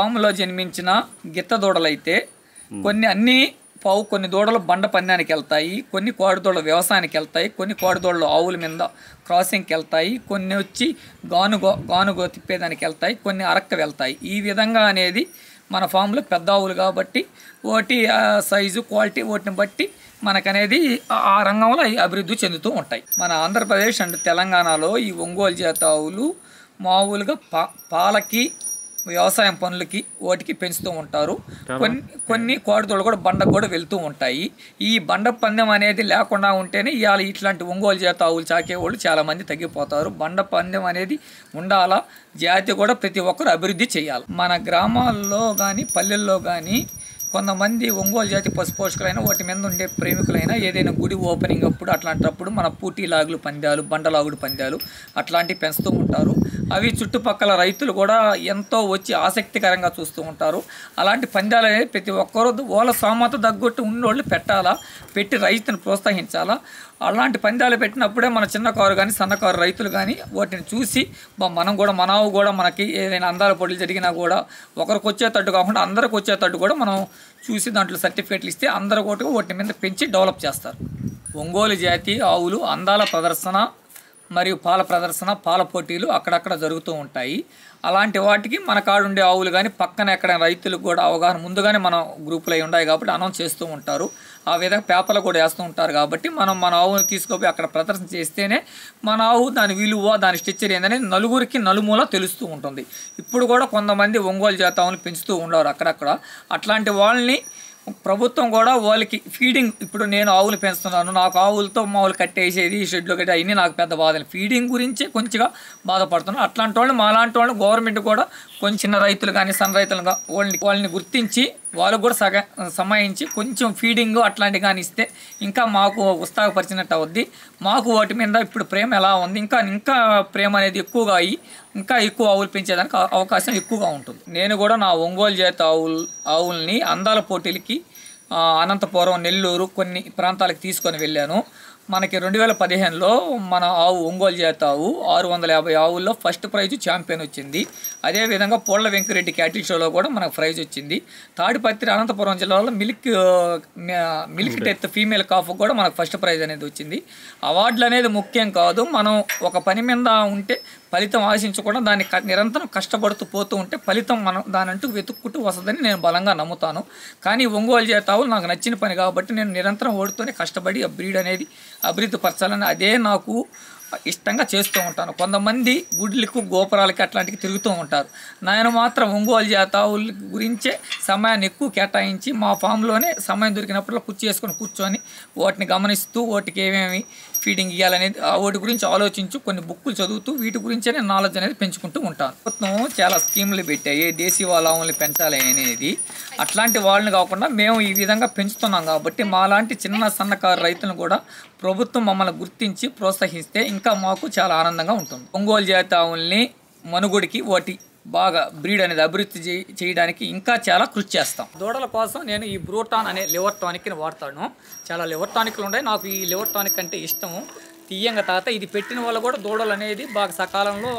ఫామ్లో జన్మించిన గిత్త దూడలైతే కొన్ని దూడలు బండ పందానికి వెళ్తాయి, కొన్ని కోడిదూడలు వ్యవసాయానికి వెళ్తాయి, కొన్ని కోడిదూడలు ఆవుల మీద క్రాసింగ్కి వెళ్తాయి, కొన్ని వచ్చి గానుగో తిప్పేదానికి వెళ్తాయి, కొన్ని అరక్క వెళ్తాయి. ఈ విధంగా అనేది మన ఫామ్లో పెద్ద ఆవులు కాబట్టి వాటి సైజు క్వాలిటీ వాటిని బట్టి మనకనేది ఆ రంగంలో అభివృద్ధి చెందుతూ ఉంటాయి. మన ఆంధ్రప్రదేశ్ అండ్ తెలంగాణలో ఈ ఒంగోలు జాతి ఆవులు మామూలుగా పాలకి వ్యవసాయం పనులకి వాటికి పెంచుతూ ఉంటారు. కొన్ని కోడిదూడలు కూడా బండకు కూడా వెళ్తూ ఉంటాయి. ఈ బండ పందెం అనేది లేకుండా ఉంటేనే ఇవాళ ఇట్లాంటి ఒంగోలు జాతి ఆవులు చాకేవాళ్ళు చాలామంది తగ్గిపోతారు. బండ పందెం అనేది ఉండాలా, జాతి కూడా ప్రతి ఒక్కరు అభివృద్ధి చేయాలి. మన గ్రామాల్లో కానీ పల్లెల్లో కానీ కొంతమంది ఒంగోలు జాతి పశుపోషకులైన వాటి మీద ఉండే ప్రేమికులైనా ఏదైనా గుడి ఓపెనింగ్ అప్పుడు అట్లాంటప్పుడు మన పూటీ లాగులు పందాలు, బండలాగుడు పందాలు అట్లాంటివి పెంచుతూ ఉంటారు. అవి చుట్టుపక్కల రైతులు కూడా ఎంతో వచ్చి ఆసక్తికరంగా చూస్తూ ఉంటారు. అలాంటి పందాలు అనేది ప్రతి ఒక్కరూ వాళ్ళ సామత తగ్గట్టు ఉన్నోళ్ళు పెట్టాలా, పెట్టి రైతుని ప్రోత్సహించాలా. అలాంటి పందాలు పెట్టినప్పుడే మన చిన్నకారు కానీ సన్నకారు రైతులు కానీ వాటిని చూసి మనం కూడా మనవు కూడా మనకి ఏదైనా అందాల పోటీలు జరిగినా కూడా ఒకరికి వచ్చేటట్టు కాకుండా అందరికి వచ్చేటట్టు కూడా మనం చూసి దాంట్లో సర్టిఫికేట్లు ఇస్తే అందరూ కూడా వాటి మీద పెంచి డెవలప్ చేస్తారు. ఒంగోలు జాతి ఆవులు అందాల ప్రదర్శన మరియు పాల ప్రదర్శన, పాల పోటీలు అక్కడక్కడ జరుగుతూ ఉంటాయి. అలాంటి వాటికి మన కాడు ఉండే ఆవులు కానీ పక్కన ఎక్కడ రైతులకు కూడా అవగాహన ముందుగానే మనం గ్రూపులు అయి ఉన్నాయి కాబట్టి అనౌన్స్ చేస్తూ ఉంటారు. ఆ విధంగా పేపర్లు కూడా వేస్తూ ఉంటారు కాబట్టి మనం మన ఆవును తీసుకుపోయి అక్కడ ప్రదర్శన చేస్తేనే మన ఆవు దాని విలువ, దాని స్ట్రక్చర్ ఏందని నలుగురికి నలుమూల తెలుస్తూ ఉంటుంది. ఇప్పుడు కూడా కొంతమంది ఒంగోలు జాతి ఆవులు పెంచుతూ ఉండరు అక్కడక్కడ. అట్లాంటి వాళ్ళని ప్రభుత్వం కూడా వాళ్ళకి ఫీడింగ్, ఇప్పుడు నేను ఆవులు పెంచుతున్నాను, నాకు ఆవులతో మావులు కట్టేసేది షెడ్లో కట్టే అవన్నీ నాకు పెద్ద బాధ, ఫీడింగ్ గురించే కొంచెంగా బాధపడుతున్నాను. అట్లాంటి వాళ్ళు మాలాంటి వాళ్ళు గవర్నమెంట్ కూడా కొంచెం చిన్న రైతులు కానీ సన్న రైతులుగా వాళ్ళని గుర్తించి వాళ్ళకు కూడా సమయించి కొంచెం ఫీడింగ్ అట్లాంటివి కానీ ఇస్తే ఇంకా మాకు ఉత్సాహపరిచినట్టు అవుద్ది. మాకు వాటి మీద ఇప్పుడు ప్రేమ ఎలా ఉంది, ఇంకా ప్రేమ అనేది ఎక్కువగా అయ్యి ఇంకా ఎక్కువ ఆవులు పెంచేదానికి అవకాశం ఎక్కువగా ఉంటుంది. నేను కూడా నా ఒంగోలు జాతి ఆవుల్ని అందాల పోటీలకి అనంతపురం, నెల్లూరు కొన్ని ప్రాంతాలకు తీసుకొని వెళ్ళాను. మనకి 2015లో మన ఆవు ఒంగోలు జాతి ఆవు 650 ఆవుల్లో ఫస్ట్ ప్రైజ్ ఛాంపియన్ వచ్చింది. అదేవిధంగా పోళ్ల వెంకరెడ్డి క్యాటిల్ షోలో కూడా మనకు ప్రైజ్ వచ్చింది. తాడిపత్రి అనంతపురం జిల్లాలో మిల్క్ డెత్ ఫీమేల్ కాఫ్ కూడా మనకు ఫస్ట్ ప్రైజ్ అనేది వచ్చింది. అవార్డులు అనేది ముఖ్యం కాదు, మనం ఒక పని మీద ఉంటే ఫలితం ఆశించకుండా దాన్ని నిరంతరం కష్టపడుతూ పోతూ ఉంటే ఫలితం మనం దానంటూ వెతుక్కుంటూ వస్తుందని నేను బలంగా నమ్ముతాను. కానీ ఒంగోలు జాతి ఆవులు నాకు నచ్చిన పని కాబట్టి నేను నిరంతరం ఓడుతూనే కష్టపడి ఆ బ్రీడ్ అనేది అభివృద్ధి పరచాలని అదే నాకు ఇష్టంగా చేస్తూ ఉంటాను. కొంతమంది గుడ్లకు, గోపురాలకి అట్లాంటివి తిరుగుతూ ఉంటారు. నేను మాత్రం ఒంగోలు జాతి ఆవుల గురించే సమయాన్ని ఎక్కువ కేటాయించి మా ఫామ్లోనే సమయం దొరికినప్పుడు కూర్చొని వాటిని గమనిస్తూ వాటికి ఏమేమి ఫీడింగ్ ఇవ్వాలనేది వాటి గురించి ఆలోచించు కొన్ని బుక్కులు చదువుతూ వీటి గురించే నేను నాలెడ్జ్ అనేది పెంచుకుంటూ ఉంటాను. ప్రభుత్వం చాలా స్కీములు పెట్టాయి దేశీ వాళ్ళ ఆవుల్ని పెంచాలి అనేది. అట్లాంటి వాళ్ళని కాకుండా మేము ఈ విధంగా పెంచుతున్నాం కాబట్టి మాలాంటి చిన్న సన్నకారు రైతులను కూడా ప్రభుత్వం మమ్మల్ని గుర్తించి ప్రోత్సహిస్తే ఇంకా మాకు చాలా ఆనందంగా ఉంటుంది. ఒంగోలు జాతి ఆవుల్ని మనుగోడికి వాటి బాగా బ్రీడ్ అనేది అభివృద్ధి చేయడానికి ఇంకా చాలా కృషి చేస్తాం. దూడల కోసం నేను ఈ బ్రూటాన్ అనే లివర్ టానిక్ని వాడతాను. చాలా లివర్ టానిక్లు ఉన్నాయి, నాకు ఈ లివర్ టానిక్ అంటే ఇష్టము. తీయంగా తాత ఇది పెట్టిన వల్ల కూడా దూడలు అనేది బాగా సకాలంలో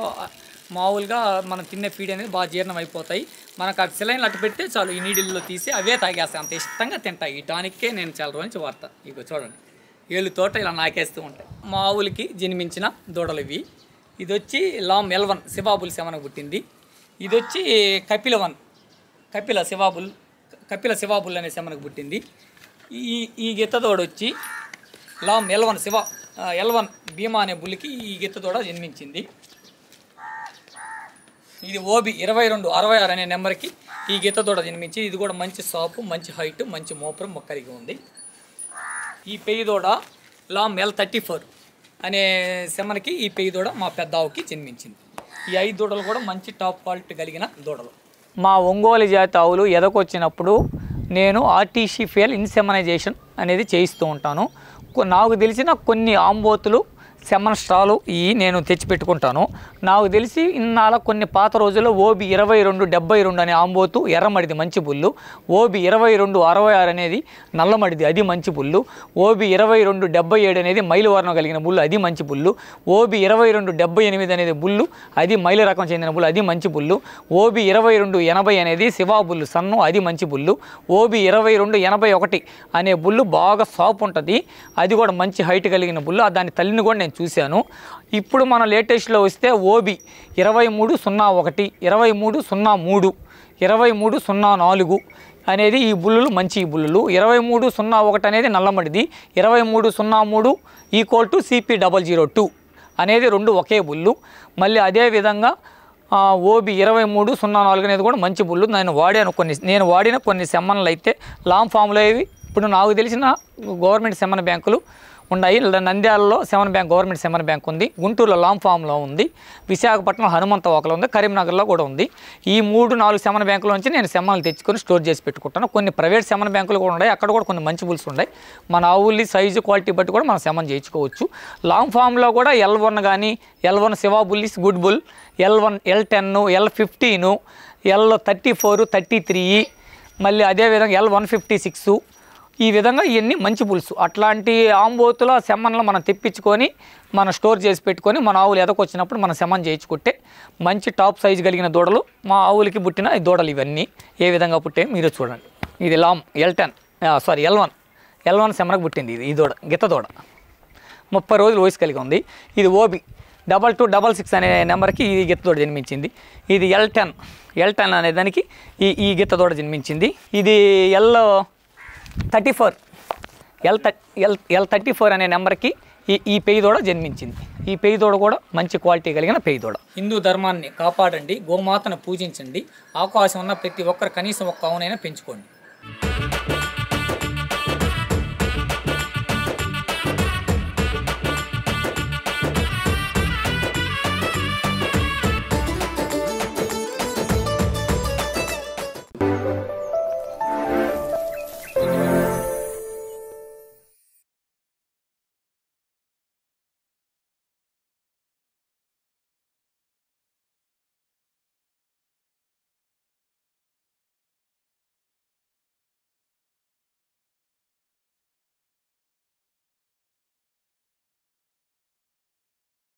మామూలుగా మనం తినే ఫీడ్ అనేది బాగా జీర్ణం అయిపోతాయి. మనకు ఆ సిలైన్లు అట్టు పెడితే చాలు, ఈ నీడిల్లో తీసి అవే తాగేస్తాయి, అంత ఇష్టంగా తింటాయి. ఈ టానిక్కే నేను చాలా రోజు నుంచి వాడతాను. ఇక చూడండి, ఏళ్ళుతోట ఇలా నాకేస్తూ ఉంటాయి. మా ఆవులకి జన్మించిన దూడలు ఇవి. ఇది వచ్చి లామ్ L1 శివాబుల్ సెమనకు పుట్టింది. ఇది వచ్చి కపిల శివాబుల్ అనే సెమనకు పుట్టింది. ఈ గిత్తదోడ వచ్చి లామ్ L1 భీమా అనే బుల్లికి ఈ గిత్తదోడ జన్మించింది. ఇది OB 2266 అనే నెంబర్కి ఈ గిత్తదోడ జన్మించి ఇది కూడా మంచి సాపు, మంచి హైట్, మంచి మోపురం మొక్కరిగి ఉంది. ఈ పెయ్యదోడ లామ్ L34 అనే సెమనకి ఈ పెయ్యదోడ మా పెద్ద ఆవుకి జన్మించింది. ఈ 5 దూడలు కూడా మంచి టాప్ క్వాలిటీ కలిగిన దూడలు. మా ఒంగోలు జాతి ఆవులు ఎదకొచ్చినప్పుడు నేను ఆర్టిఫిషియల్ ఇన్సెమినైజేషన్ అనేది చేయిస్తూ ఉంటాను. నాకు తెలిసిన కొన్ని ఆంబోతులు సెమ్మన్ స్ట్రాలు ఇవి నేను తెచ్చిపెట్టుకుంటాను. నాకు తెలిసి ఇన్నాళ్ళ కొన్ని పాత రోజుల్లో ఓబి 2272 అనే ఆంబోతు ఎర్రమడిది మంచి పుల్లు, ఓబి 2266 అనేది నల్లమడిది అది మంచి పుల్లు, ఓబి 2277 అనేది మైలువర్ణం కలిగిన బుల్లు అది మంచి పుల్లు, ఓబి 2278 అనేది బుల్లు అది మైలు రకం చెందిన బుల్లు అది మంచి బుల్లు, ఓబి 2280 అనేది శివా బుల్లు సన్ను అది మంచి బుల్లు, ఓబి 2281 అనే బుల్లు బాగా సాపు ఉంటుంది, అది కూడా మంచి హైట్ కలిగిన బుల్లు, దాని తల్లిని కూడా నేను చూశాను. ఇప్పుడు మన లేటెస్ట్లో వస్తే ఓబి 2301, 2303, 2304 అనేది ఈ బుల్లులు మంచి బుల్లులు. 2301 అనేది నల్లమడిది, 2303 = CP002 అనేది రెండు ఒకే బుల్లు. మళ్ళీ అదేవిధంగా ఓబి 2304 అనేది కూడా మంచి బుల్లు. నేను వాడిన కొన్ని సెమ్మన్లు అయితే లాంగ్ ఫామ్లో ఇవి ఇప్పుడు నాకు తెలిసిన గవర్నమెంట్ సెమ్మన్ బ్యాంకులు ఉన్నాయి. నంద్యాలలో semen bank government semen bank ఉంది, గుంటూరులో లాంగ్ ఫామ్లో ఉంది, విశాఖపట్నం హనుమంతవాకలో ఉంది, కరీంనగర్లో కూడా ఉంది. ఈ 3-4 సెమన్ బ్యాంకుల నుంచి నేను సెమ్మన్లు తెచ్చుకొని స్టోర్ చేసి పెట్టుకుంటాను. కొన్ని ప్రైవేట్ సెమన్ బ్యాంకులు కూడా ఉన్నాయి, అక్కడ కూడా కొన్ని మంచి బుల్స్ ఉన్నాయి. మన ఆవుల్ని సైజు క్వాలిటీ బట్టి కూడా మనం సెమన్ చేయించుకోవచ్చు. లాంగ్ ఫామ్లో కూడా L1 కానీ L1 Shiva bull is good bull, L1 L10 L15 L34 33 మళ్ళీ అదేవిధంగా L156 ఈ విధంగా ఇవన్నీ మంచి బుల్స్. అట్లాంటి ఆంబోతుల సెమ్మన్లు మనం తెప్పించుకొని మనం స్టోర్ చేసి పెట్టుకొని మన ఆవులు ఎదకొచ్చినప్పుడు మనం సెమన్ చేయించుకుంటే మంచి టాప్ సైజు కలిగిన దూడలు మా ఆవులకి పుట్టిన ఈ దూడలు ఇవన్నీ ఏ విధంగా పుట్టే మీరు చూడండి. ఇది L1 సెమన్కి పుట్టింది. ఈ దూడ గిత్త దూడ 30 రోజులు వయసు కలిగి ఉంది. ఇది ఓబి 2266 అనే నెంబర్కి ఈ గిత్త దూడ జన్మించింది. ఇది L10 అనే దానికి ఈ గిత్త దూడ జన్మించింది. ఇది L34 అనే నెంబర్కి ఈ పెయ్యి దూడ జన్మించింది. ఈ పెయ్యి దూడ కూడా మంచి క్వాలిటీ కలిగిన పెయ్యి దూడ. హిందూ ధర్మాన్ని కాపాడండి, గోమాతను పూజించండి, అవకాశం ఉన్న ప్రతి ఒక్కరు కనీసం ఒక్క ఆవునైనా పెంచుకోండి.